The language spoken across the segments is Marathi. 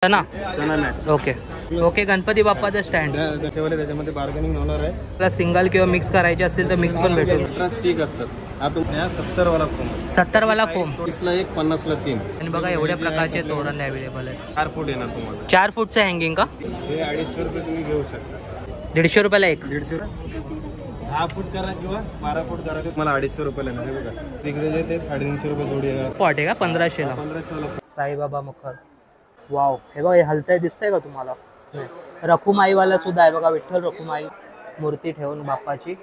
चना मॅट. Okay okay. गणपती बाप्पाचं स्टँड त्याच्यामध्ये बार्गेनिंग होणार आहे. आपला सिंगल किंवा मिक्स करायचे असतील तर मिक्स पण भेटेल. 18 स्टिक असतात. हा तुम्हाला 70 वाला फोम. 70 वाला फोम 30 ला 1, 50 ला 3. आणि बघा एवढ्या प्रकारचे तोरण अवेलेबल आहेत. 4 फूट येणार तुम्हाला. 4 फूटचं हँगिंग का? हे 250 रुपये तुम्ही घेऊ शकता. 150 रुपयाला एक. 150. 10 फूट करा किंवा 12 फूट करा ते मला 250 रुपयाला येणार. हे बघा तिकडे जे ते 350 रुपये जोडी येणार. पॉट आहे का 1500 ला? 1500 ला. साईबाबा मुखर. वाव, हे बघा हे हलतंय दिसतंय का तुम्हाला? रखुमाईवाला सुद्धा आहे बघा. विठ्ठल रखुमाई मूर्ती ठेवून बाप्पाची.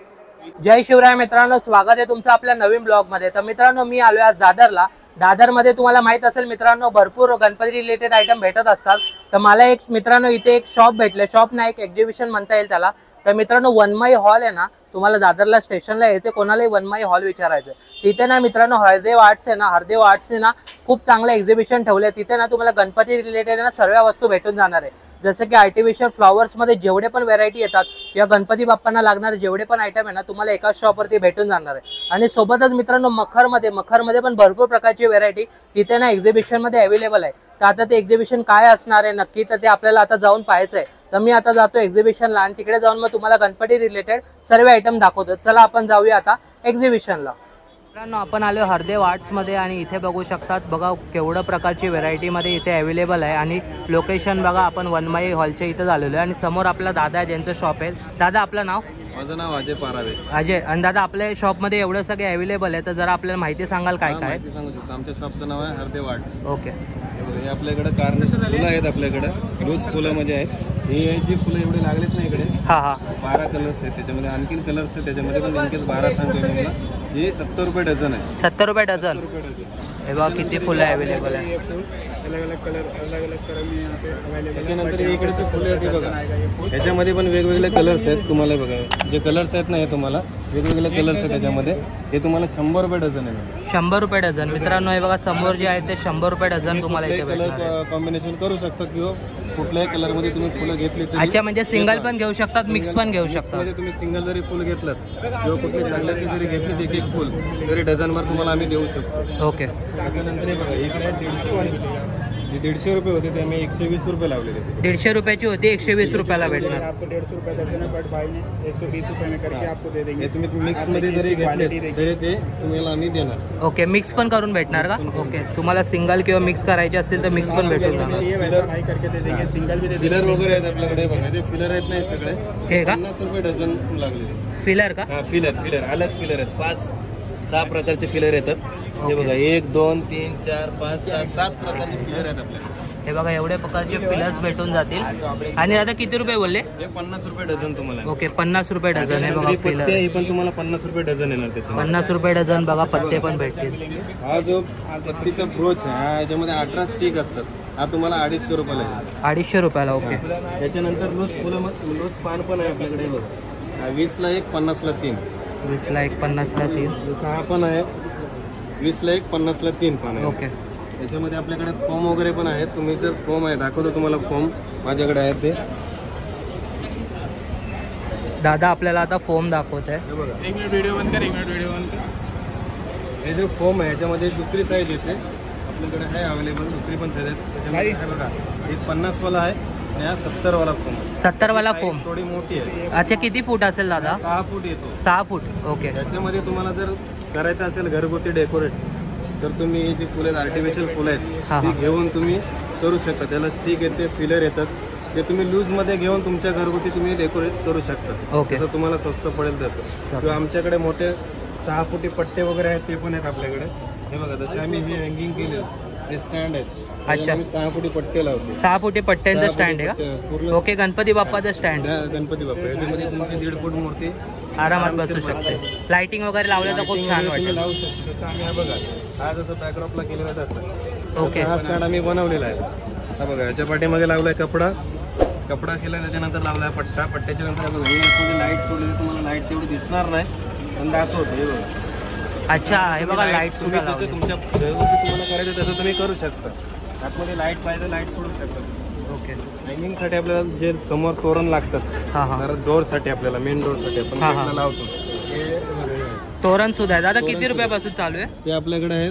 जय शिवराय मित्रांनो, स्वागत आहे तुमचं आपल्या नवीन ब्लॉग मध्ये. तर मित्रांनो मी आलोय आज दादरला. दादरमध्ये तुम्हाला माहित असेल मित्रांनो भरपूर गणपती रिलेटेड आयटम भेटत असतात. तर मला एक मित्रांनो इथे एक शॉप भेटले. शॉप नाही एक एक्झिबिशन म्हणता येईल त्याला. तर मित्रांनो वनमाई हॉल आहे ना, तुम्हाला दादरला स्टेशनला यायचं कोणालाही वनमाई हॉल विचारायचं. तिथे ना मित्रांनो हरदेव आर्ट्स आहे ना, हरदेव आर्ट्सने ना खूप चांगलं एक्झिबिशन ठेवलंय. तिथे ना तुम्हाला गणपती रिलेटेड ना सर्व वस्तू भेटून जाणार आहे. जसं की आर्टिफिशियल फ्लॉवर्स मध्ये जेवढे पण व्हरायटी येतात किंवा गणपती बाप्पांना लागणारे जेवढे पण आयटम आहे ना तुम्हाला एकाच शॉपवरती भेटून जाणार आहे. आणि सोबतच मित्रांनो मखरमध्ये पण भरपूर प्रकारची व्हरायटी तिथे ना एक्झिबिशन मध्ये अवेलेबल आहे. तर आता ते एक्झिबिशन काय असणार आहे नक्की तर ते आपल्याला आता जाऊन पाहायचं आहे. तर मी आता जातो एक्झिबिशनला आणि तिकडे जाऊन मग तुम्हाला गणपती रिलेटेड सर्व आयटम दाखवतो. चला आपण जाऊया आता एक्झिबिशनला. मित्रांनो आपण आलो हरदेव आर्ट्स मध्ये आणि इथे बघू शकतात बघा केवढं प्रकारची व्हरायटी मध्ये इथे अवेलेबल आहे. आणि लोकेशन बघा आपण वनमाई हॉलच्या इथं झालेलो आहे. आणि समोर आपला दादा आहे ज्यांचं शॉप आहे. दादा आपलं नाव? माझं नाव अजय पारावे. अजय. आणि दादा आपल्या शॉप मध्ये एवढं सगळे अवेलेबल आहे तर जरा आपल्याला माहिती सांगाल काय काय? सांगू शकतो. आमच्या शॉपचं नाव आहे हरदेव आर्ट्स. ओके. हे आपल्याकडे फुलं आहेत. आपल्याकडे रोज फुलामध्ये आहेत. ही जी फुलं एवढे लागलेत ना इकडे. हा हा. 12 कलर्स आहेत त्याच्यामध्ये. आणखीन कलर्स आहेत त्याच्यामध्ये पण नेमकेच 12 सांगतो मी. हे 70 रुपये डझन आहे. 70 रुपये डझन. हे बघा किती फुलं अवेलेबल आहे. अलग अलग कलर में यहाँ पे अवेलेबल. त्याच्यानंतर इकडे जे फुलं आहेत बघा याच्यामध्ये पण वेगवेगळे कलर्स आहेत. तुम्हाला बघा जे कलर्स आहेत ना हे तुम्हाला वेगवेगळे कलर्स आहेत त्याच्यामध्ये. हे तुम्हाला 100 रुपये डझन आहे. 100 रुपये डझन. मित्रांनो हे बघा समोर जे आहेत ते 100 रुपये डझन तुम्हाला इथे भेटणार आहे. कलर कॉम्बिनेशन करू शकता किंवा कुठल्याही कलर मध्ये तुम्ही फुलं घेतली तरी. अच्छा म्हणजे सिंगल पण घेऊ शकतात मिक्स पण घेऊ शकतात. तुम्ही सिंगल जरी फुल घेतलं किंवा कुठली चांगल्याची जरी घेतली एक फुल तरी डझनवर तुम्हाला आम्ही देऊ शकतो. ओके. त्याच्यानंतर हे बघा इकडे 150 वाली जे 150 रुपये होते ते आम्ही 120 रुपये लावलेले. 150 रुपयाची होती 120 रुपयाला भेटणार. आपको 150 रुपये दर्जन है, बट भाई ने 120 रुपये में करके आपको दे देंगे. तुम्ही मिक्स मध्ये जरी घेतले तरी ते तुम्हाला आम्ही देणार. ओके. मिक्स पण करून भेटणार का? ओके. तुम्हाला सिंगल किंवा मिक्स करायचे असतील तर मिक्स पण भेटून जाणार. करके दे देंगे. सिंगल भी दे फिलर वगैरे आहेत आपल्याकडे बघा. ते फिलर आहेत नाही सगळे. हे का 50 रुपये डझन लागलेले. फिलर का? हा फिलर अलग फिलर आहेत. 5-6 प्रकारचे फिलर येतात. हे बघा 1 2 3 4 5 6 7 प्रकारचे फिलर आहेत आपल्याकडे. हे बघा एवढे प्रकारचे फिलर्स भेटून जातील. आणि आता किती रुपये बोलले? हे 50 रुपये डझन तुम्हाला. ओके 50 रुपये डझन आहे बघा फिलर. हे पण तुम्हाला 50 रुपये डझन येणार त्याचे. 50 रुपये डझन बघा. पत्ते पण भेटतील. हा जो पत्तीचा ब्रोच आहे हा याच्यामध्ये 18 स्टिक असतात. हा तुम्हाला 250 रुपयाला आहे. 250 रुपयाला. ओके. त्याच्यानंतर रोज पान पण आहे आपल्याकडे बघा. 20 ला 1 50 ला 3. 20 ला 1 50 ला 3. जसं हा पण आहे 20 ला 1 50 ला 3 पान आहे. ओके. त्याच्यामध्ये आपल्याकडे फॉर्म वगैरे पण आहेत. तुम्ही जर फॉर्म आहे दाखवतो तुम्हाला. फॉर्म माझ्याकडे आहे ते. दादा आपल्याला आता फॉर्म दाखवत आहे. एक मिनिट व्हिडिओ बंद कर. हे जो फॉर्म आहे याच्यामध्ये दुसरी साईज येते आपल्याकडे आहे अवेलेबल. दुसरी पण साईज आहे त्याच्यामध्ये. हे बघा एक 50 वाला आहे आणि हा 70 वाला फॉर्म. 70 वाला फॉर्म थोडी मोठी आहे. अच्छा किती फूट असेल दादा? 6 फूट येतो. 6 फूट. ओके. त्याच्यामध्ये तुम्हाला जर करायचं असेल घरगुती डेकोरेट तर तुम्ही ही जी फुलं आहेत आर्टिफिशियल फुलं आहेत ती घेऊन तुम्ही करू शकता. त्याला स्टिक येते फिलर येतात. ते तुम्ही लूज मध्ये घेऊन तुमच्या घरगुती तुम्ही डेकोरेट करू शकता. ओके. जसं तुम्हाला स्वस्त पडेल तसं. किंवा आमच्याकडे मोठे 6 फुटी पट्टे वगैरे आहेत ते पण आहेत आपल्याकडे. हे बघा जसे आम्ही हे हँगिंग केले हे स्टँड आहेत. अच्छा. आम्ही 6 फुटी पट्टे लावतो. 6 फुटी पट्ट्यांचं स्टँड आहे का? ओके. गणपती बाप्पाचं स्टँड. गणपती बाप्पा याच्यामध्ये तुमची 1.5 फूट मूर्ती आरामात बसू शकते. लाइटिंग वगैरे लावलं तर खूप छान वाटेल. लावू शकतो. जसं आम्ही हा बघा हा जसं बॅकड्रॉपला केलेला तसं. ओके. हा स्टँड आम्ही बनवलेला आहे. हा बघा याच्या पाठीमागे लावलाय कपडा केला. त्याच्यानंतर लावलाय पट्टा. पट्ट्याच्या नंतर बघा हे लाईट सोडली तुम्हाला लाईट तेवढी दिसणार नाही पण दाखवतो. हे बघा. अच्छा हे बघा लाईट तुमच्या घरगुती तुम्हाला करायचं तसं तुम्ही करू शकता. आतमध्ये लाईट पाहिजे लाईट सोडू शकता. ओके. हँगिंग साठी आपल्याला जे समोर तोरण लागतात डोर साठी आपल्याला मेन डोर साठी आपण लावतो. तोरण सुद्धा आहे. दादा किती रुपयापासून चालू आहे? ते आपल्याकडे आहे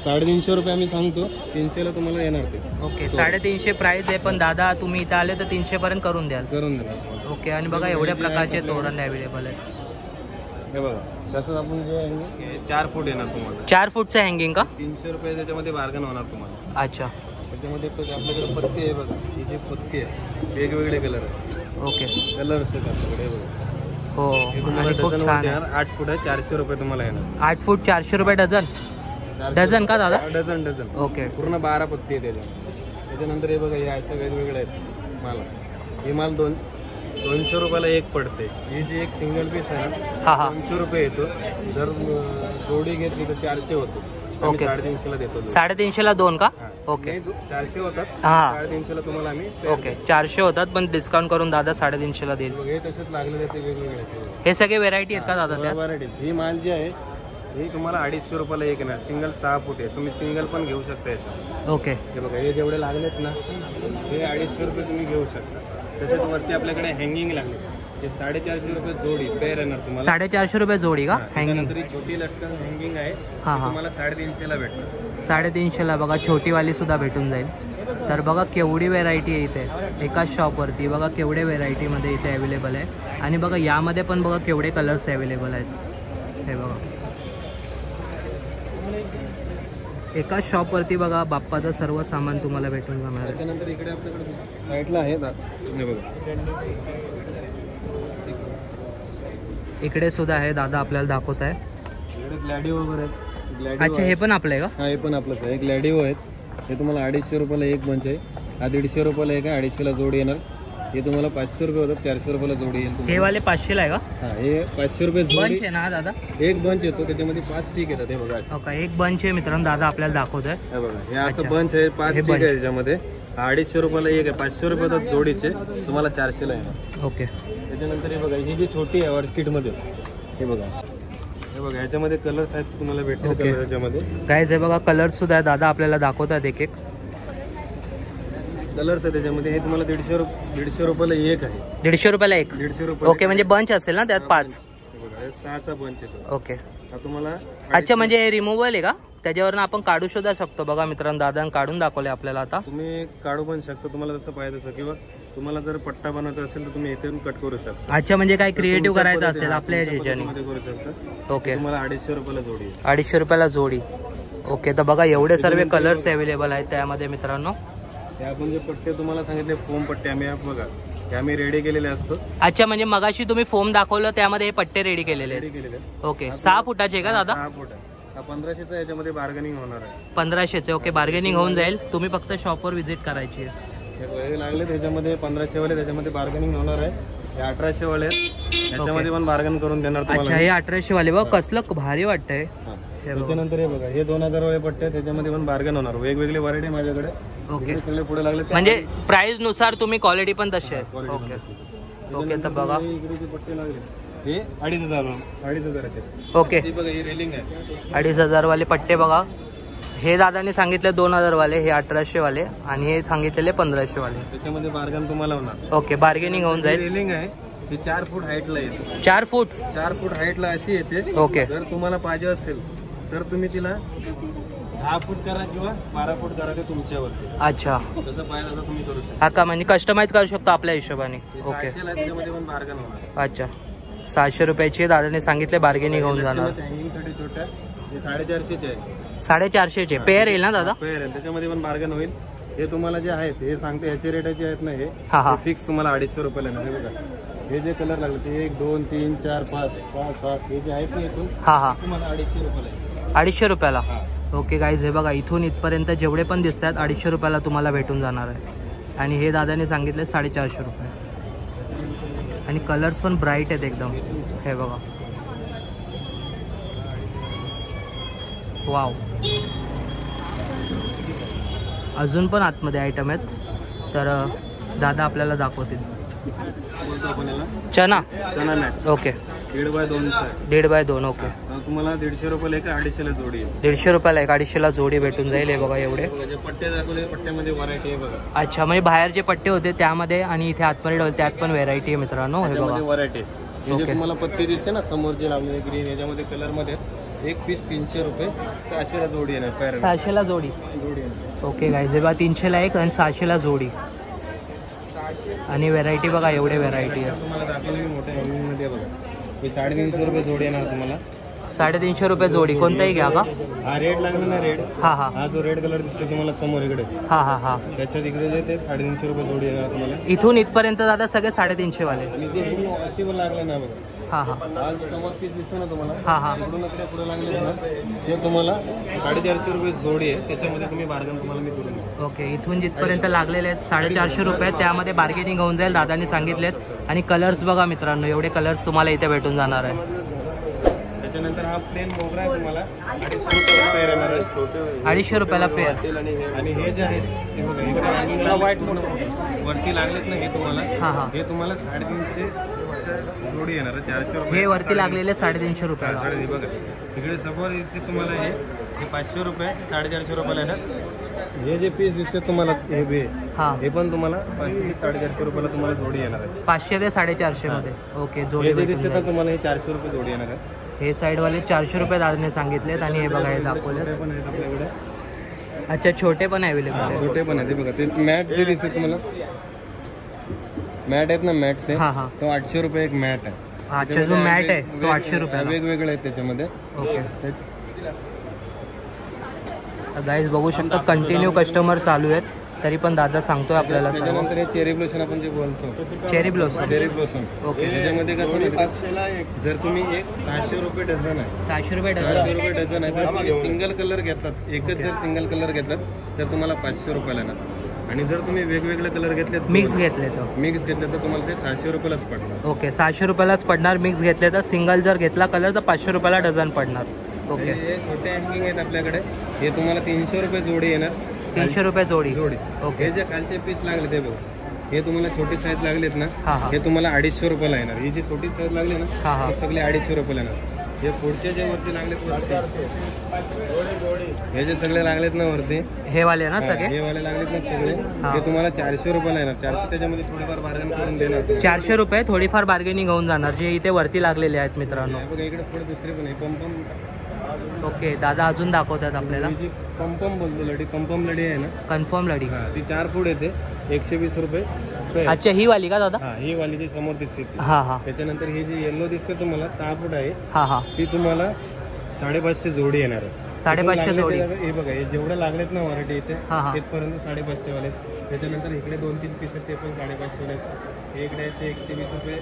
350 रुपये आम्ही सांगतो, 300 ला तुम्हाला येणार ते. ओके 350 प्राइस आहे, पण दादा तुम्ही इथं आले तर 300 पर्यंत करून द्याल. करून देणार. ओके. आणि बघा एवढ्या प्रकारचे तोरण अवेलेबल आहेत. हे बघा तसंच आपण जे आहे 4 फूट येणार तुम्हाला. 4 फूटचं हँगिंग का? 300 रुपये त्याच्यामध्ये बार्गन होणार तुम्हाला. अच्छा. त्याच्यामध्ये आपल्याकडे पत्ती आहे बघा, ही जी पत्ती आहे वेगवेगळे कलर आहेत. ओके. कलर्स आहेत आपल्याकडे बघा. हो. हे तुम्हाला आणि खूप डझन छान येणार. 8 फूट आहे, 400 रुपये तुम्हाला येणार. 8 फूट 400 रुपये डझन. डझन का दादा? डझन. ओके. पूर्ण 12 पत्ती आहे त्याच्यानंतर हे बघा हे असे वेगवेगळे आहेत माल. हे माल 200 रुपयाला एक पडते. ही जी एक सिंगल पीस आहे ना, हा हा 200 रुपये येतो. जर जोडी घेतली तर 400 होतो. ओके. 350 ला देतो. 350 ला 2 का? ओके. 400 होतात. हा. 350 ला तुम्हाला आम्ही. ओके 400 होतात, पण डिस्काउंट करून दादा 350 ला देईल. हे तसेच लागलेले ते वेगवेगळे. हे सगळे व्हेरायटी आहेत का दादा त्यात? व्हरायटी. ही माल जी आहे ही तुम्हाला 250 रुपयाला एक येणार. सिंगल 6 फूट आहे. तुम्ही सिंगल पण घेऊ शकता याच्यात. ओके. हे बघा हे जेवढे लागलेत ना हे 250 रुपये तुम्ही घेऊ शकता. तसेच वरती आपल्याकडे हँगिंग लागले हे 450 रुपये जोडी पेअर येणार तुम्हाला. 450 रुपये जोडी का हँगिंग? त्यानंतर ही छोटी लटकन हँगिंग आहे हा हा. तुम्हाला 350 ला भेटणार. 350 ला बघा छोटीवाली सुद्धा भेटून जाईल. तर बघा केवढी व्हेरायटी आहे इथे एकाच शॉपवरती. बघा केवढे व्हेरायटीमध्ये इथे अवेलेबल आहे. आणि बघा यामध्ये पण बघा केवढे कलर्स अवेलेबल आहेत. हे बघा एकाच शॉपवरती बघा बाप्पाचं सर्व सामान तुम्हाला भेटून जाणार आहे. त्याच्यानंतर इकडे आपल्याकडे साईडला आहे ना हे बघा इकडे सुद्धा आहे दादा आपल्याला दाखवत आहे. इकडे ग्लॅडिओ वगैरे आहेत. अच्छा हे पण आपलं आहे का? हा हे पण आपलंच आहे. ग्लॅडिओ आहेत. हे तुम्हाला 250 रुपयाला एक बंच आहे. हा 150 रुपयाला एक आहे. 250 ला जोडी येणार. हे तुम्हाला 500 रुपये होतात. 400 रुपयाला जोडी येईल. हे वाले 500 ला आहे का? हा हे 500 रुपये जोडी. बंच आहे ना दादा? एक बंच येतो त्याच्यामध्ये 5 स्टिक येतात. हे बघा हो का? एक बंच आहे मित्रांनो दादा आपल्याला दाखवत आहे. हे बघा हे असं अच्छा. बंच आहे. 5 हे स्टिक bunch. आहे त्याच्यामध्ये. 250 रुपयाला एक आहे. 500 रुपये होतात जोडीचे. तुम्हाला 400 ला येणार. ओके. त्याच्यानंतर हे बघा ही जी छोटी आहे ऑर्किड मध्ये हे बघा ह्याच्यामध्ये कलर्स आहेत तुम्हाला भेटतील. ओके. कलर ह्याच्यामध्ये गाईज हे बघा कलर सुद्धा आहे दादा आपल्याला दाखवतात एक एक कलर्स आहे त्याच्यामध्ये. हे तुम्हाला 150 रुपयाला एक आहे. 150 रुपयाला एक. 150 रुपये. ओके म्हणजे बंच असेल ना त्यात 5. 6चा बंच येतो. ओके. हा तुम्हाला अच्छा म्हणजे हे रिमूव्हल आहे का? त्याच्यावरून आपण काढू सुद्धा शकतो. बघा मित्रांनो दादा काढून दाखवले आपल्याला आता. तुम्ही काढू पण शकता तुम्हाला जसं पाहिजे तसं. किंवा तुम्हाला जर पट्टा बनवायचा असेल तर तुम्ही इथून कट करू शकता. अच्छा म्हणजे काय क्रिएटिव्ह तुमच्या करायचं पद्धतीने- असेल आपल्या तुमच्या ह्याच्याने पद्धतीमध्ये करू शकता. ओके. तुम्हाला 250 रुपयाला जोडी आहे. 250 रुपयाला जोडी. ओके. तर बघा एवढे सर्व कलर्स अवेलेबल आहेत त्यामध्ये मित्रांनो. हे आपण जे पट्टे तुम्हाला सांगितले फोम पट्टे आम्ही बघा हे आम्ही रेडी केलेले असतो. अच्छा म्हणजे मगाशी तुम्ही फोम दाखवलं त्यामध्ये हे पट्टे रेडी केलेले रेडी आहेत. केलेले. ओके. 6 फुटाचे का दादा? 6 फूट आहे. हा 1500चा याच्यामध्ये बार्गेनिंग होणार आहे. 1500चे. ओके. बार्गेनिंग होऊन जाईल. तुम्ही फक्त शॉपवर व्हिजिट करायची आहे. हे लागले त्याच्यामध्ये 1500 वाले त्याच्यामध्ये बार्गेनिंग होणार आहे. हे 1800 वाले आहेत याच्यामध्ये पण बार्गन करून देणार अच्छा तुम्हाला. हे 1800 वाले बघ कसलं भारी वाटतंय. हा. त्याच्यानंतर हे बघा हे 2000 वाले पट्टे आहेत, त्याच्यामध्ये पण बार्गन होणार. वेगवेगळे व्हरायटी माझ्याकडे. ओके. सगळे पुढे लागले म्हणजे प्राइस नुसार तुम्ही क्वालिटी पण तशी आहे. ओके. ओके. तर बघा इकडे जे पट्टे लागले हे 2500 ओके. बघा ही रेलिंग आहे. 2500 वाले पट्टे बघा. हे दादाने सांगितले 2000 वाले, हे 1800 वाले आणि हे सांगितलेले 1500 वाले. त्याच्यामध्ये बार्गन तुम्हाला होणार. ओके. बार्गेनिंग होऊन जाईल. रेलिंग आहे ही 4 फूट हाईटला येते. 4 फूट. 4 फूट हाईटला अशी येते. ओके. जर तुम्हाला पाहिजे असेल तर तुम्ही तिला 10 फूट करा किंवा 12 फूट करा. ते तुमच्यावरती. अच्छा जसं पाहिजे तसं तुम्ही करू शकता. हा का? म्हणजे कस्टमाइज करू शकतो आपल्या हिशोबाने. ओके. 600 ला त्याच्यामध्ये पण बार्गन होणार. अच्छा 600 रुपयाची दादाने सांगितले बार्गेनिंग होऊन जाणार. हँगिंगसाठी छोट्या हे 450चे आहे. 450चे पेअर येईल ना दादा? पेअर आहे त्याच्यामध्ये पण बार्गन होईल. हे तुम्हाला जे आहेत हे सांगते ह्याचे रेटाचे आहेत ना हे हा हा. फिक्स तुम्हाला 250 रुपयाला येणार. हे बघा हे जे कलर लागले ते 1 2 3 4 5 6 7 हे जे आहेत ना इथून हा हा. तुम्हाला 250 रुपयाला आहे. 250 रुपयाला. हा. ओके गाईज हे बघा इथून इथपर्यंत जेवढे पण दिसतात 250 रुपयाला तुम्हाला भेटून जाणार आहे. आणि हे दादाने सांगितले 450 रुपये. आणि कलर्स पण ब्राईट आहेत एकदम. हे बघा वाव. अजून पण आतमध्ये आयटम आहेत तर दादा आपल्याला दाखवतील. बोलतो आपण याला चना. चना मॅट. ओके. 1.5 बाय 2चा 1.5 बाय 2. ओके. तुम्हाला 150 रुपयाला एक 250 ला जोडी आहे. 150 रुपयाला एक 250ला जोडी भेटून जाईल. हे बघा एवढे. बघा जे पट्टे दाखवले पट्ट्यामध्ये व्हरायटी आहे बघा. अच्छा म्हणजे बाहेर जे पट्टे होते त्यामध्ये आणि इथे आतमध्ये त्यात पण व्हेरायटी आहे मित्रांनो. हे बघा व्हरायटी हे जे ओके. तुम्हाला पत्ती दिसते ना समोर जे लावलेले ग्रीन याच्यामध्ये कलर मध्ये एक पीस 300 रुपये, 600ला जोडी येणार. पॅरल 600ला जोडी. जोडी येणार. ओके गाईज, हे बघा 300ला एक आणि 600ला जोडी. आणि व्हेरायटी बघा, एवढे व्हेरायटी आहे. तुम्हाला दाखवलं मी मोठ्या हँगिंग मध्ये बघा. हे 350 रुपये जोडी येणार तुम्हाला. 350 रुपये जोडी. कोणताही घ्या का? हा रेड लागला ना, रेड. हा हा हा जो रेड कलर दिसतो तुम्हाला समोर इकडे, हा हा हा. त्याच्यात इकडे जे ते 350 रुपये जोडी येणार तुम्हाला. इथून इथपर्यंत दादा सगळे 350 वाले. आणि जे हे अशी पण लागले ना बघा, हा हा हा समोर पीस दिसतो ना तुम्हाला, हा हा. इकडून इकडे पुढे लागले ना, ते तुम्हाला 450 रुपये जोडी आहे. त्याच्यामध्ये तुम्ही बार्गन तुम्हाला मी करून देईन. ओके, इथून जिथपर्यंत लागलेले आहेत 450 रुपये. त्यामध्ये बार्गेनिंग होऊन जाईल, दादानी सांगितलेत. आणि कलर्स बघा मित्रांनो, एवढे कलर्स तुम्हाला इथे भेटून जाणार आहे. त्याच्यानंतर हा प्लेन मोगरा आहे तुम्हाला 250 रुपये पेअर येणार आहे. 250 रुपयाला पेअर. आणि हे जे आहेत ते बघा, इकडे hanging व्हाईट वरती लागलेत ना, हे तुम्हाला, हा हा. हे तुम्हाला 350 जोडी येणार आहे. 400 रुपये हे वरती लागलेले 350 रुपयाला. हे बघा, इकडे सपोज इथे तुम्हाला हे 500 रुपये, 450 रुपयाला येणार. हे जे पीस दिसते तुम्हाला हे बे, हा, हे पण तुम्हाला 500 ते 450 रुपयाला तुम्हाला जोडी येणार आहे. 500 ते 450 मध्ये. ओके, जोडी हे जे भेटून दिसते ना जाईल. तुम्हाला हे 400 रुपये जोडी येणार आहे. हे साईड वाले 400 रुपये दादाने सांगितलेत. आणि हे बघा, हे दाखवलेत. छोटे पण आहेत आपल्याकडे. अच्छा, छोटे पण अवेलेबल आहे. छोटे पण आहेत. हे बघा, ते मॅट जे दिसते तुम्हाला, मॅट आहेत ना, मॅट ते, हा हा. तो 800 रुपये एक मॅट आहे. अच्छा, जो मॅट आहे तो 800 रुपयाला. वेगवेगळे आहेत त्याच्यामध्ये. ओके गाईज, बघू शकता कंटिन्यू कस्टमर चालू आहेत, तरी पण दादा सांगतोय आपल्याला सर्व. त्याच्यानंतर हे चेरी ब्लोसम आपण जे बोलतो, cherry blossom. Cherry blossom. Okay. त्याच्यामध्ये कसं माहिती, जर तुम्ही एक 600 रुपये डझन आहे, 600 रुपये 600 डझन. रुपये डझन आहे, तर तुम्ही सिंगल कलर घेतात, एकच जर सिंगल कलर घेतात तर तुम्हाला 500 रुपयाला येणार. आणि जर तुम्ही वेगवेगळे कलर घेतले, मिक्स घेतले तर मिक्स घेतले तर तुम्हाला ते 600 रुपयालाच पडणार. ओके, 600 रुपयालाच पडणार. मिक्स घेतले तर, सिंगल जर घेतला कलर तर 500 रुपयाला डझन पडणार. ओके, हे छोटे हँगिंग आहेत आपल्याकडे, हे तुम्हाला 300 रुपये जोडी येणार. 300 रुपये जोडी. जोडी. ओके. हे जे खालचे पीस लागले ते बघ, हे तुम्हाला छोटे साईज लागलेत ना, हा हा हे तुम्हाला 250 रुपयाला येणार. ही जी छोटी साईज लागली ना, हा हा. हे सगळे 250 रुपयाला येणार. हे पुढचे जे वरती लागलेत वरती, हे जे सगळे लागलेत ना वरती, हे वाले ना हा, सगळे हे वाले लागलेत ना सगळे, हा. हे तुम्हाला 400 रुपयाला येणार. 400 त्याच्यामध्ये थोडीफार बार्गेन करून देणार. 400 रुपये थोडीफार बार्गेनिंग होऊन जाणार, जे इथे वरती लागलेले आहेत मित्रांनो. हे बघा, इकडे पुढे दुसरे पण आहे, पंपम. ओके, दादा अजून दाखवतात आपल्याला. ही जी पंपम बोलतो लढी, पंपम लढी आहे ना, कन्फर्म लढी. हा, ती 4 फूट येते, 120 रुपये पेअर. अच्छा, ही वाली का दादा? हा, ही वाली जी समोर दिसते ती. हा हा त्याच्यानंतर ही जी येलो दिसते तुम्हाला 6 फूट आहे, हा हा. ती तुम्हाला 550 जोडी येणार आहे. 550 जोडी. हे बघा, हे जेवढे लागलेत ना व्हरायटी इथे, हा हा. तिथपर्यंत 550 वाले. त्याच्यानंतर इकडे 2-3 पीस आहेत ते पण 550 वाले आहेत. हे इकडे आहेत ते 120 रुपये.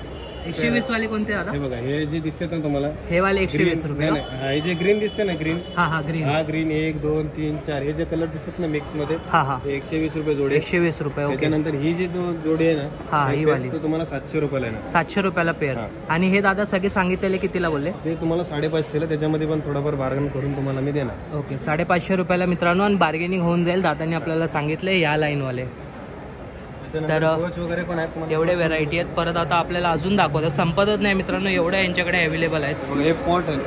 120 वाले कोणते दादा? हे बघा, हे जे दिसते ना तुम्हाला, हे वाले 120 रुपये. नाही, हा, हे जे ग्रीन दिसते ना, ग्रीन, हा हा, ग्रीन. हा ग्रीन 1, 2, 3, 4 हे जे कलर दिसत ना मिक्स मध्ये, हा हा, हे 120 रुपये जोडी. 120 रुपये. ओके. त्याच्यानंतर ही जी जोडी आहे ना, हा, हे ही पेअर वाली. तो तुम्हाला 700 रुपयाला येणार. 700 रुपयाला पेअर. हा. आणि हे दादा सगळे सांगितलेले कितीला बोलले? ते तुम्हाला 550 ला, त्याच्यामध्ये पण थोडाफार बार्गन करून तुम्हाला मी देणार. ओके, 550 रुपयाला मित्रांनो. आणि बार्गेनिंग होऊन जाईल, दादांनी आपल्याला सांगितले या लाईन वाले. त्याच्यानंतर कोच वगैरे पण आहेत तुम्हाला. एवढे व्हेरायटी आहेत. परत आता आपल्याला अजून दाखवतात, संपतच नाही मित्रांनो, एवढ्या यांच्याकडे अवेलेबल आहेत. बघा, हे पॉट आहे,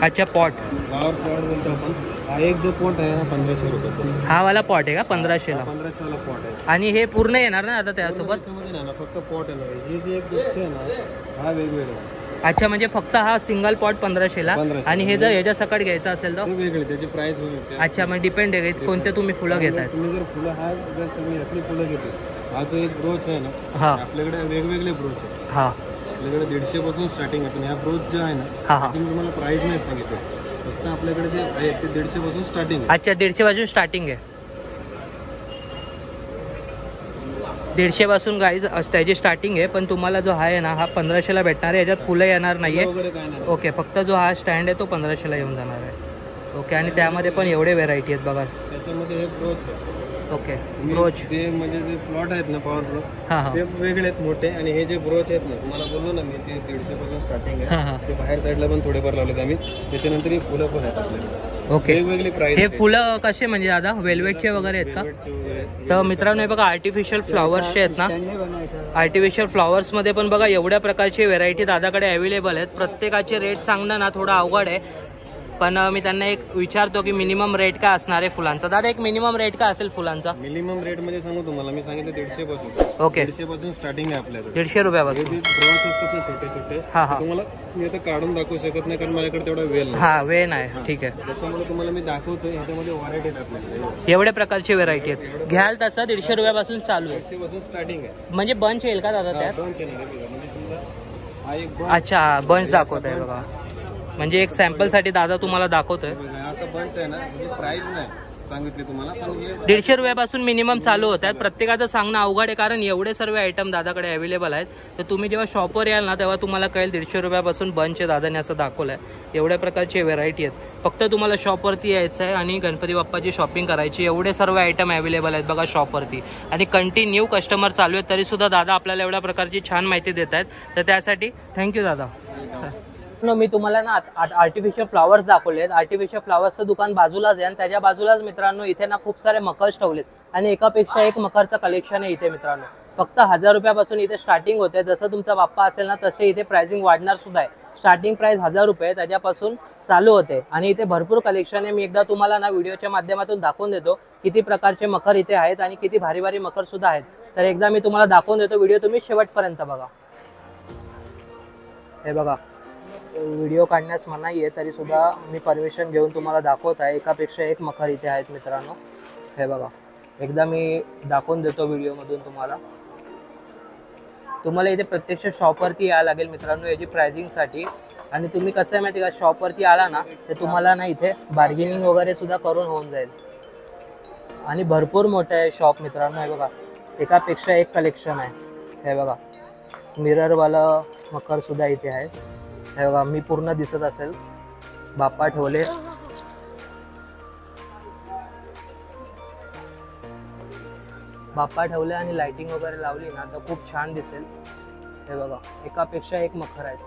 अच्छा, पॉट. फ्लॉवर पॉट बोलतो आपण. हा एक जो पॉट आहे ना 1500 रुपये. हा वाला पॉट आहे का 1500ला? 1500 वाला पॉट आहे. आणि हे पूर्ण येणार ना आता त्यासोबत? त्याच्यामध्ये नाही ना, फक्त पॉट येणार आहे. ही जी एक गुच्छ आहे ना, हा वेगवेगळा. अच्छा, म्हणजे फक्त हा सिंगल पॉट 1500ला. 1500. आणि हे जर ह्याच्या सकट घ्यायचं असेल तर? ते वेगळे, त्याची प्राइस होईल. अच्छा, मग डिपेंड आहे कोणते तुम्ही फुलं घेताय. तुम्ही जर फुलं, हा जर तुम्ही असली फुलं घेते, हा जो एक ब्रोच आहे ना, हा आपल्याकडे वेगवेगळे ब्रोच आहे. हा आपल्याकडे 150 पासून स्टार्टिंग आहे. पण ह्या ब्रोच जे आहे ना, हा हा. त्याची मी तुम्हाला प्राइस नाही सांगितलं. फक्त आपल्याकडे जे आहे ते 150 पासून स्टार्टिंग आहे. अच्छा, 150 पासून स्टार्टिंग आहे. 150 पासून गाईज त्याची स्टार्टिंग आहे. पण तुम्हाला जो आहे ना, हा 1500ला भेटणार आहे. याच्यात फुलं येणार नाहीये. वगैरे काय नाही. ओके, फक्त जो हा स्टँड आहे तो 1500ला येऊन जाणार आहे. ओके, आणि त्यामध्ये पण एवढे व्हेरायटी आहेत बघा. त्याच्यामध्ये हे ब्रोच आहे. Okay, broach. ते म्हणजे जे प्लॉट आहेत ना, पॉवर प्लॉट, हा हा ते वेगळे आहेत मोठे. आणि हे जे ब्रोच आहेत ना, तुम्हाला बोललो ना मी, ते 150 पासून स्टार्टिंग हा आहे. हा. ते बाहेर साईडला पण थोडेफार लावलेत आम्ही. त्याच्यानंतर ही फुलं पण आहेत आपल्याकडे. ओके, वेगवेगळी प्राइस. हे फुलं कसे म्हणजे दादा वेल्वेटचे वगैरे आहेत का? तर मित्रांनो, हे बघा आर्टिफिशियल फ्लॉवर्सचे आहेत ना. आर्टिफिशियल फ्लॉवर्समध्ये पण बघा एवढ्या प्रकारची व्हेरायटी दादाकडे अवेलेबल आहेत. प्रत्येकाचे रेट सांगणं ना थोडं अवघड आहे. पण मी त्यांना एक विचारतो की मिनिमम रेट काय असणार आहे फुलांचा. दादा एक मिनिमम रेट काय असेल फुलांचा? मिनिमम रेट म्हणजे सांगू तुम्हाला, मी सांगितलं 150 पासून. ओके, 150 पासून स्टार्टिंग आहे आपल्याकडे. 150 रुपयापासून. ड्रॉस असतात ना छोटे छोटे, तुम्हाला मी आता काढून दाखवू शकत नाही कारण माझ्याकडे तेवढा वेळ नाही. हा वेळ नाही, ठीक आहे. त्याच्यामुळे तुम्हाला मी दाखवतो. ह्याच्यामध्ये व्हरायटी आहेत आपल्याकडे, एवढ्या प्रकारची व्हरायटी आहेत. घ्याल तसं 150 रुपयापासून चालू आहे. 150 पासून स्टार्टिंग आहे. म्हणजे बंच येईल का दादा त्यात? बंच येणार आहे म्हणजे समजा हा एक अच्छा, बंच दाखवत आहे बघा. म्हणजे एक सॅम्पल साठी दादा तुम्हाला दाखवतोय. असं बंच आहे ना, म्हणजे प्राइस नाही सांगितले तुम्हाला, पण हे 150 रुपयापासून मिनिमम चालू होत आहेत. प्रत्येकाचं सांगणं अवघड आहे कारण एवढे सर्व आयटम दादाकडे अवेलेबल आहेत. तर तुम्ही जेव्हा शॉपवर याल ना तेव्हा तुम्हाला कळेल 150 रुपयापासून बंच आहे. दादाने असं दाखवलंय. एवढ्या प्रकारची व्हेरायटी आहेत. फक्त तुम्हाला शॉपवरती यायचं आहे आणि गणपती बाप्पाची शॉपिंग करायची. एवढे सर्व आयटम अवेलेबल आहेत बघा शॉपवरती आणि कंटिन्यू कस्टमर चालू आहेत. तरी सुद्धा दादा आपल्याला एवढ्या प्रकारची छान माहिती देत आहेत. तर त्यासाठी थँक्यू दादा. मी तुम्हाला ना आर्टिफिशियल फ्लॉवर्स दाखवले आहेत. आर्टिफिशियल फ्लॉवर्सचं दुकान बाजूलाच आहे आणि त्याच्या बाजूलाच मित्रांनो इथे ना खूप सारे मकर्स ठेवलेत आणि एकापेक्षा एक मकरचं कलेक्शन आहे इथे मित्रांनो. फक्त 1000 रुपयापासून इथे स्टार्टिंग होते. जसं तुमचा बाप्पा असेल ना तसे इथे प्राइसिंग वाढणार सुद्धा आहे. स्टार्टिंग प्राइस 1000 रुपये त्याच्यापासून चालू होते आणि इथे भरपूर कलेक्शन आहे. मी एकदा तुम्हाला ना व्हिडिओच्या माध्यमातून दाखवून देतो किती प्रकारचे मकर इथे आहेत आणि किती भारी भारी मकर सुद्धा आहेत. तर एकदा मी तुम्हाला दाखवून देतो. व्हिडिओ तुम्ही शेवटपर्यंत बघा. हे बघा, व्हिडिओ काढण्यास मनाई आहे तरी सुद्धा मी परमिशन घेऊन तुम्हाला दाखवत आहे. एकापेक्षा एक मखर इथे आहेत मित्रांनो. हे बघा, एकदा मी दाखवून देतो व्हिडिओमधून तुम्हाला. तुम्हाला इथे प्रत्यक्ष शॉपवरती यायला लागेल मित्रांनो याची प्राइसिंगसाठी. आणि तुम्ही कसं आहे माहिती का, शॉपवरती आला ना तर तुम्हाला ना इथे बार्गेनिंग वगैरे सुद्धा करून होऊन जाईल. आणि भरपूर मोठं आहे शॉप मित्रांनो. हे बघा, एकापेक्षा एक कलेक्शन आहे. हे बघा, मिररवालं मकर सुद्धा इथे आहे. हे बघा, मी पूर्ण दिसत असेल बाप्पा ठेवले. बाप्पा ठेवले आणि लाइटिंग वगैरे लावली ना तर खूप छान दिसेल. हे बघा, एकापेक्षा एक मखर आहेत.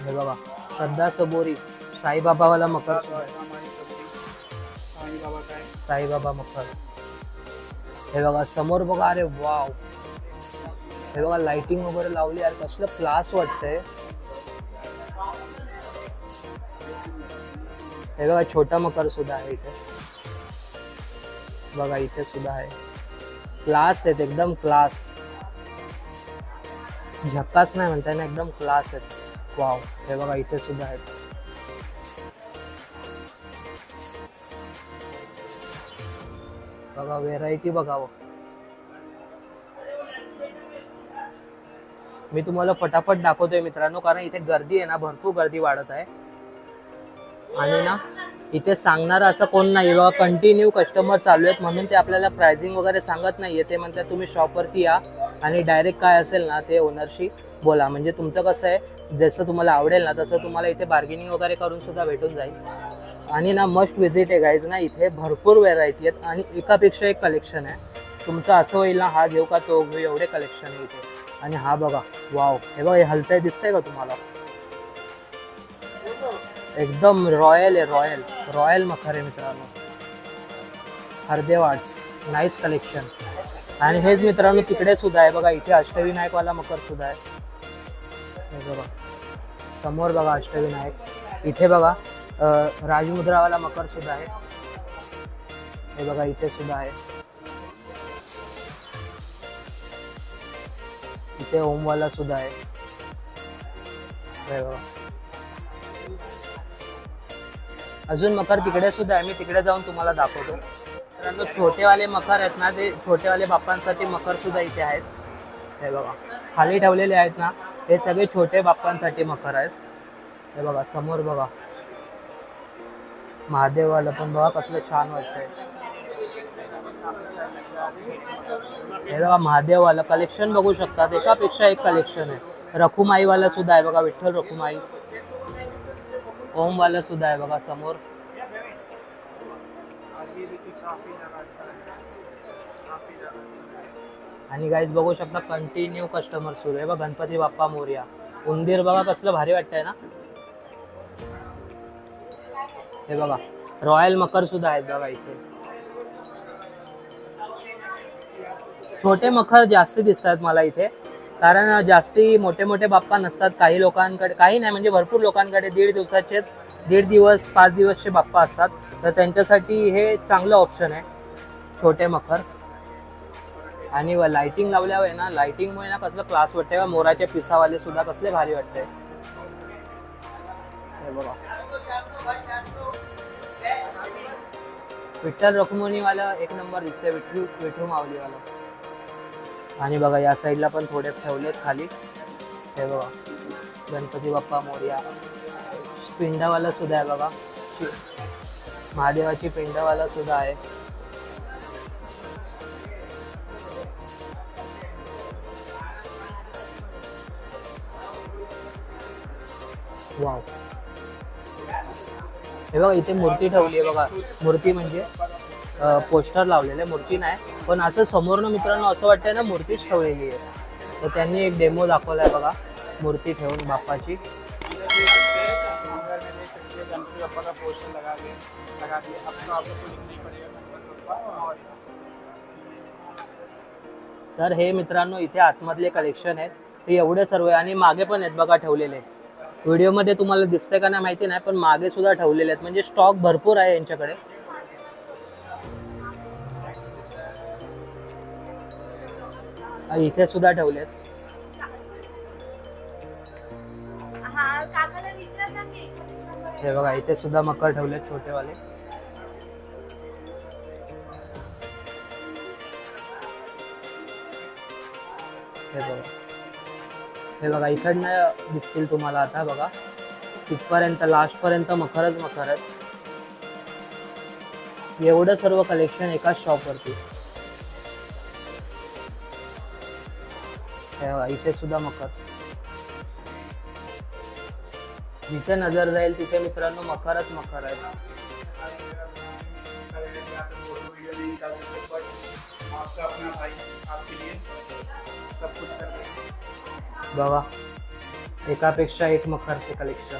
हे बघा, श्रद्धा सबोरी साईबाबावाला मकर, साईबाबा मकर. हे बघा समोर बघा, अरे वाव. हे बघा, लाइटिंग वगैरे लावली यार, कसलं क्लास वाटतंय. हे बघा, छोटा मकर सुद्धा आहे इथे. बघा इथे सुद्धा आहे. क्लास आहेत, एकदम क्लास. झक्कास नाही म्हणताय ना, एकदम क्लास आहेत. वाव. हे बघा इथे सुद्धा आहेत. बघा व्हेरायटी बघावं. मी तुम्हाला फटाफट दाखवतोय मित्रांनो कारण इथे गर्दी आहे ना, भरपूर गर्दी वाढत आहे. आणि ना इथे सांगणार असं कोण नाही बघा. कंटिन्यू कस्टमर चालू आहेत म्हणून ते आपल्याला प्राइसिंग वगैरे सांगत नाहीये. ते म्हणतात तुम्ही शॉपवरती या आणि डायरेक्ट काय असेल ना ते ओनरशी बोला. म्हणजे तुमचं कसं आहे, जसं तुम्हाला आवडेल ना तसं तुम्हाला इथे बार्गेनिंग वगैरे करून सुद्धा भेटून जाईल. आणि ना मस्ट विजिट आहे गाईज ना, इथे भरपूर व्हेरायटी आहेत आणि एकापेक्षा एक कलेक्शन आहे. तुमचं असं होईल ना, हा घेऊ का तो घेऊ, एवढे कलेक्शन आहे इथे. आणि हा बघा, वाव. हे बघा, हे हलतंय दिसतंय का तुम्हाला? एकदम रॉयल आहे, रॉयल रॉयल मखर आहे मित्रांनो. Hardev arts, nice collection. आणि हेच मित्रांनो तिकडे सुद्धा आहे बघा, इथे अष्टविनायकवाला मकर सुद्धा आहे. हे बघा समोर बघा अष्टविनायक. इथे बघा राजमुद्रावाला मकर सुद्धा आहे. हे बघा इथे सुद्धा आहे. इथे ओमवाला सुद्धा आहे. हे बघा, अजून मकर तिकडे सुद्धा आहे. मी तिकडे जाऊन तुम्हाला दाखवतो. मित्रांनो छोटेवाले मकर आहेत ना, ते छोटेवाले बाप्पांसाठी मकर सुद्धा इथे आहेत. हे बघा खाली ठेवलेले आहेत ना, हे सगळे छोटे बाप्पांसाठी मकर आहेत. हे बघा समोर बघा महादेववाला पण बघा कसलं छान वाटतंय. हे बघा महादेववाला कलेक्शन बघू शकतात, एकापेक्षा एक कलेक्शन आहे. रखुमाईवाला सुद्धा आहे बघा, विठ्ठल रखुमाई. ओमवाला सुद्धा आहे बघा समोर. आणि गाईज बघू शकता कंटिन्यू कस्टमर सुरू आहे बघा. गणपती बाप्पा मोरया. उंदीर बघा कसलं भारी वाटतंय ना. हे बघा रॉयल मकर सुद्धा आहेत बघा इथे. छोटे मखर जास्त दिसतात मला इथे, कारण जास्ती मोठे मोठे बाप्पा नसतात. काही लोकांकडे, काही नाही म्हणजे भरपूर लोकांकडे 1.5 दिवसाचेच, 1.5 दिवस 5 दिवसचे बाप्पा असतात. तर त्यांच्यासाठी हे चांगलं ऑप्शन आहे छोटे मखर. आणि लाइटिंग लावल्यावर आहे ना, लाइटिंगमुळे ना कसलं क्लास वाटते. मोराचे पिसावाले सुद्धा कसले भारी वाटते. हे बघा विठ्ठल रखुमाईवाला एक नंबर दिसते, विठू माऊलीवाला. आणि बघा या साईडला पण थोडे ठेवलेत खाली. हे बघा गणपती बाप्पा मोरया. पिंडावाला सुद्धा आहे बघा, महादेवाची पिंडवाला सुद्धा आहे. वाव, हे बघा इथे मूर्ती ठेवली आहे बघा. मूर्ती म्हणजे पोस्टर लावलेले, मूर्ती नाही पण असं समोरनं मित्रांनो असं वाटतंय ना मूर्तीच ठेवलेली आहे. तर त्यांनी एक डेमो दाखवलाय बघा मूर्ती ठेवून बाप्पाची. तर हे मित्रांनो इथे आतमधले कलेक्शन आहेत ते एवढे सर्व आहे. आणि मागे पण आहेत बघा ठेवलेले. व्हिडिओमध्ये तुम्हाला दिसतंय का नाही माहिती नाही, पण मागे सुद्धा ठेवलेले आहेत. म्हणजे स्टॉक भरपूर आहे यांच्याकडे. इथे सुद्धा ठेवलेत. हे बघा इथे सुद्धा मकर ठेवलेत छोटेवाले. हे बघा इकडनं दिसतील तुम्हाला. आता बघा तिथपर्यंत लास्ट पर्यंत मखरच मखर आहेत. एवढं सर्व कलेक्शन एकाच शॉपवरती. हे बघा इथे सुद्धा मकर. जिथे नजर जाईल तिथे मित्रांनो मखरच मखर आहेत. बघा एकापेक्षा एक मखरचे collection.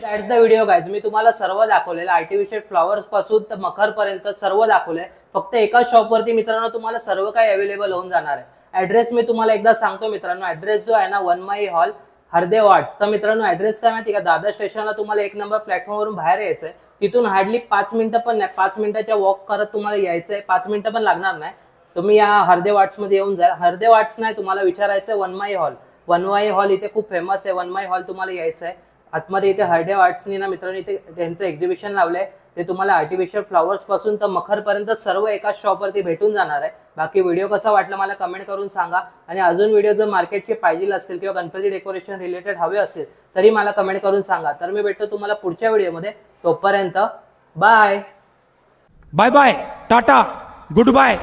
That's the video guys. मी तुम्हाला सर्व दाखवलेलं, आर्टिफिशियल फ्लॉवर्स पासून तर मखर पर्यंत सर्व दाखवलंय. फक्त एकाच शॉपवरती मित्रांनो तुम्हाला सर्व काही अवेलेबल होऊन जाणार आहे. ऍड्रेस मी तुम्हाला एकदा सांगतो मित्रांनो. ऍड्रेस जो आहे ना वनमाई हॉल हरदेव आर्ट्स. तर मित्रांनो ऍड्रेस काय माहिती का, दादर स्टेशनला तुम्हाला 1 नंबर प्लॅटफॉर्मवरून बाहेर यायचंय. तिथून हार्डली 5 मिनिटं पण नाही, 5 मिनिटाच्या वॉक करत तुम्हाला यायचंय. 5 मिनिटं पण लागणार नाही. तुम्ही या हरदेव आर्ट्स मध्ये येऊन जा. हरदेव आर्ट्स नाही, तुम्हाला विचारायचं वनमाई हॉल. वनमाई हॉल इथे खूप फेमस आहे. वनमाई हॉल तुम्हाला यायचं आहे. आतमध्ये इथे हरदेव आर्ट्सनी ना मित्रांनो इथे त्यांचं एक्झिबिशन लावलंय. ते तुम्हाला आर्टिफिशियल फ्लॉवर्स पासून तर मखर पर्यंत सर्व एकाच शॉपवरती भेटून जाणार आहे. बाकी व्हिडिओ कसा वाटला मला कमेंट करून सांगा. आणि अजून व्हिडिओ जर मार्केटचे पाहिजे असतील किंवा गणपती डेकोरेशन रिलेटेड हवे असतील तरी मला कमेंट करून सांगा. तर मी भेटतो तुम्हाला पुढच्या व्हिडिओमध्ये. तोपर्यंत bye bye bye, tata, good bye.